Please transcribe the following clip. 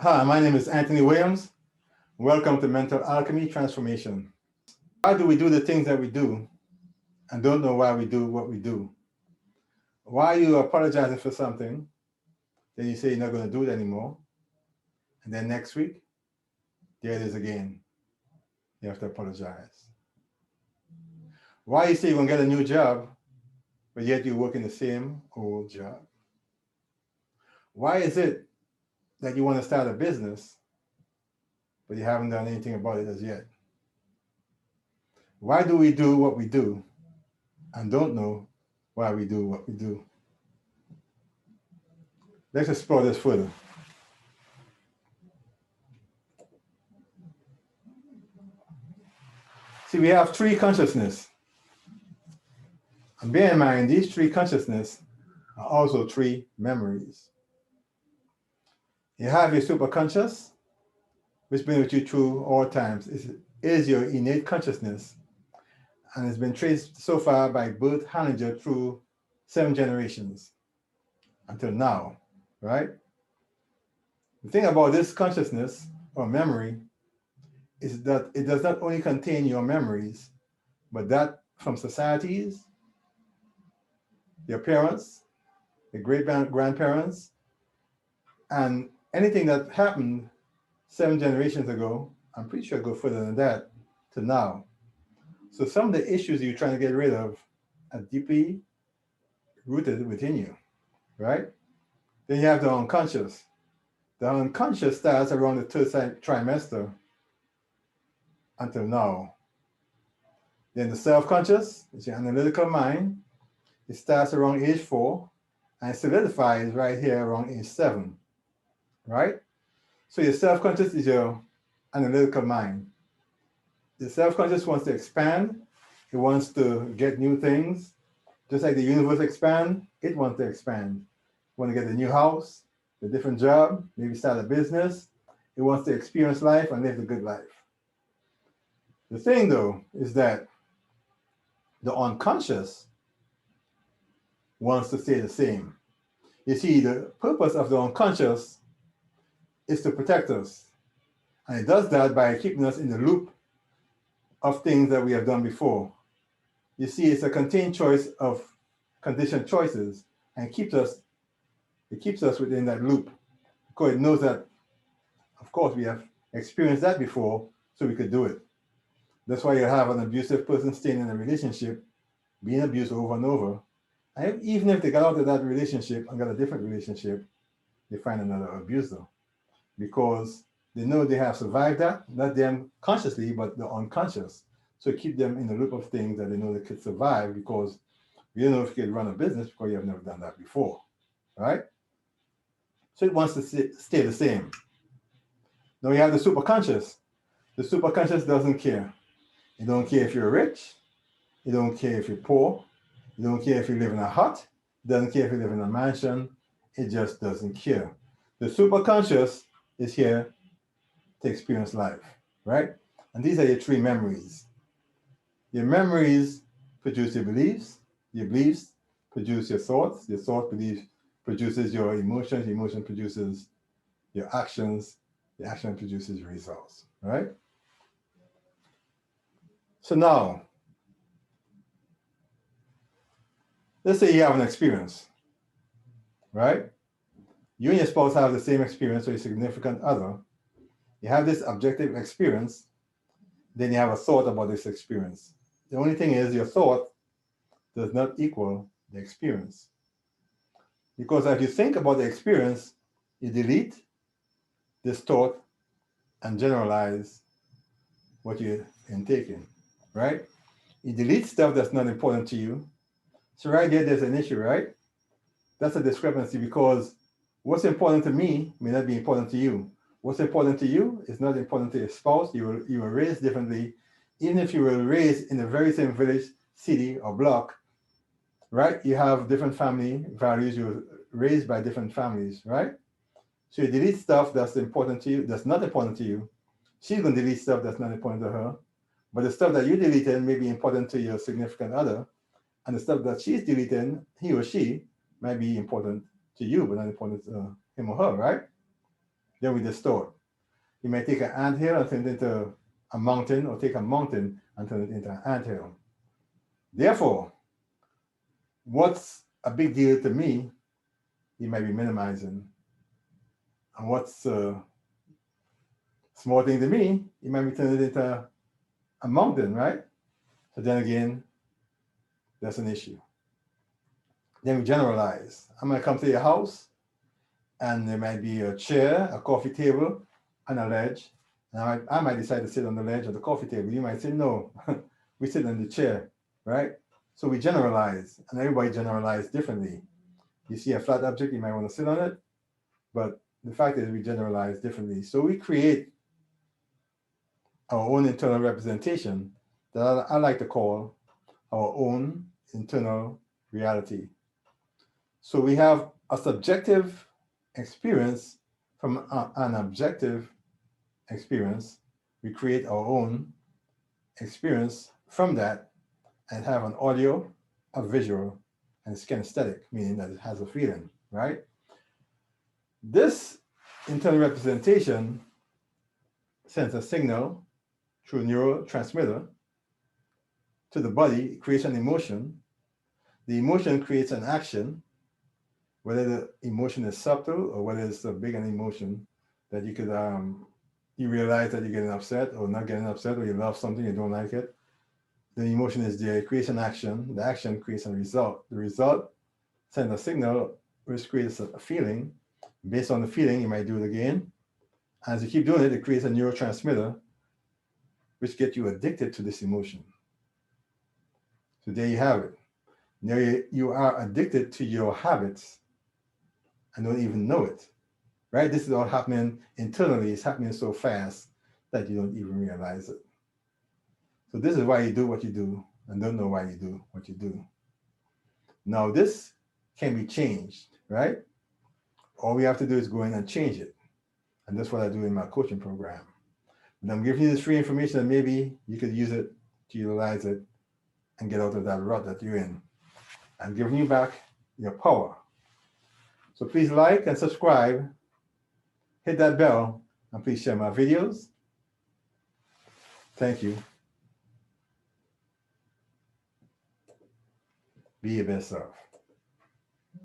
Hi, my name is Anthony Williams. Welcome to Mental Alchemy Transformation. Why do we do the things that we do and don't know why we do what we do? Why are you apologizing for something, then you say you're not going to do it anymore, and then next week, there it is again. You have to apologize. Why you say you're going to get a new job, but yet you work in the same old job? Why is it that you want to start a business, but you haven't done anything about it as yet? Why do we do what we do and don't know why we do what we do? Let's explore this further. See, we have three consciousness. And bear in mind, these three consciousness are also three memories. You have your superconscious, which has been with you through all times. It is your innate consciousness, and it's been traced so far by Bert Hellinger through 7 generations until now, right? The thing about this consciousness or memory is that it does not only contain your memories, but that from societies, your parents, your great-grandparents, and anything that happened 7 generations ago, I'm pretty sure go further than that, to now. So some of the issues you're trying to get rid of are deeply rooted within you, right? Then you have the unconscious. The unconscious starts around the third trimester until now. Then the self-conscious, which is your analytical mind, it starts around age 4 and solidifies right here around age 7, right? So your self-conscious is your analytical mind. The self-conscious wants to expand. It wants to get new things. Just like the universe expands, it wants to expand. Want to get a new house, a different job, maybe start a business. It wants to experience life and live a good life. The thing, though, is that the unconscious wants to stay the same. You see, the purpose of the unconscious is to protect us. And it does that by keeping us in the loop of things that we have done before. You see, it's a contained choice of conditioned choices and it keeps us within that loop because it knows that, of course, we have experienced that before, so we could do it. That's why you have an abusive person staying in a relationship, being abused over and over. And even if they got out of that relationship and got a different relationship, they find another abuser because they know they have survived that, not them consciously, but the unconscious. So keep them in the loop of things that they know they could survive because you don't know if you could run a business because you have never done that before, right? So it wants to stay the same. Now you have the superconscious. The superconscious doesn't care. It don't care if you're rich. It don't care if you're poor. It don't care if you live in a hut. It doesn't care if you live in a mansion. It just doesn't care. The superconscious is here to experience life, right? And these are your three memories. Your memories produce your beliefs produce your thoughts belief produces your emotions, your emotion produces your actions, the action produces your results, right? So now, let's say you have an experience, right? You and your spouse have the same experience or your significant other. You have this objective experience, then you have a thought about this experience. The only thing is your thought does not equal the experience. Because if you think about the experience, you delete this thought and generalize what you're intaking, right? You delete stuff that's not important to you. So right there's an issue, right? That's a discrepancy because what's important to me may not be important to you. What's important to you is not important to your spouse. You were raised differently. Even if you were raised in the very same village, city, or block, right? You have different family values. You were raised by different families, right? So you delete stuff that's important to you, that's not important to you. She's going to delete stuff that's not important to her. But the stuff that you deleted may be important to your significant other. And the stuff that she's deleting, he or she, might be important to you, but not important to him or her, right? then we distort. You may take an anthill and turn it into a mountain, or take a mountain and turn it into an anthill. Therefore, what's a big deal to me, you might be minimizing. And what's a small thing to me, you might be turning it into a mountain, right? So then again, that's an issue. Then we generalize. I'm going to come to your house, and there might be a chair, a coffee table, and a ledge. And I might decide to sit on the ledge of the coffee table. You might say, no, we sit on the chair, right? So we generalize, and everybody generalizes differently. You see a flat object, you might want to sit on it, but the fact is we generalize differently. So we create our own internal representation that I like to call our own internal reality. So we have a subjective experience from an objective experience. We create our own experience from that and have an audio, a visual, and it's kinesthetic, meaning that it has a feeling, right? This internal representation sends a signal through a neurotransmitter to the body. It creates an emotion. The emotion creates an action, whether the emotion is subtle or whether it's a big an emotion that you could you realize that you're getting upset or not getting upset, or you love something, you don't like it. The emotion is there, it creates an action. The action creates a result. The result sends a signal, which creates a feeling. Based on the feeling, you might do it again. As you keep doing it, it creates a neurotransmitter, which gets you addicted to this emotion. So there you have it. Now you are addicted to your habits and don't even know it, right? This is all happening internally. It's happening so fast that you don't even realize it. So this is why you do what you do and don't know why you do what you do. Now this can be changed, right? All we have to do is go in and change it. And that's what I do in my coaching program. And I'm giving you this free information, and maybe you could use it to utilize it and get out of that rut that you're in. I'm giving you back your power. So please like and subscribe, hit that bell, and please share my videos. Thank you. Be your best self.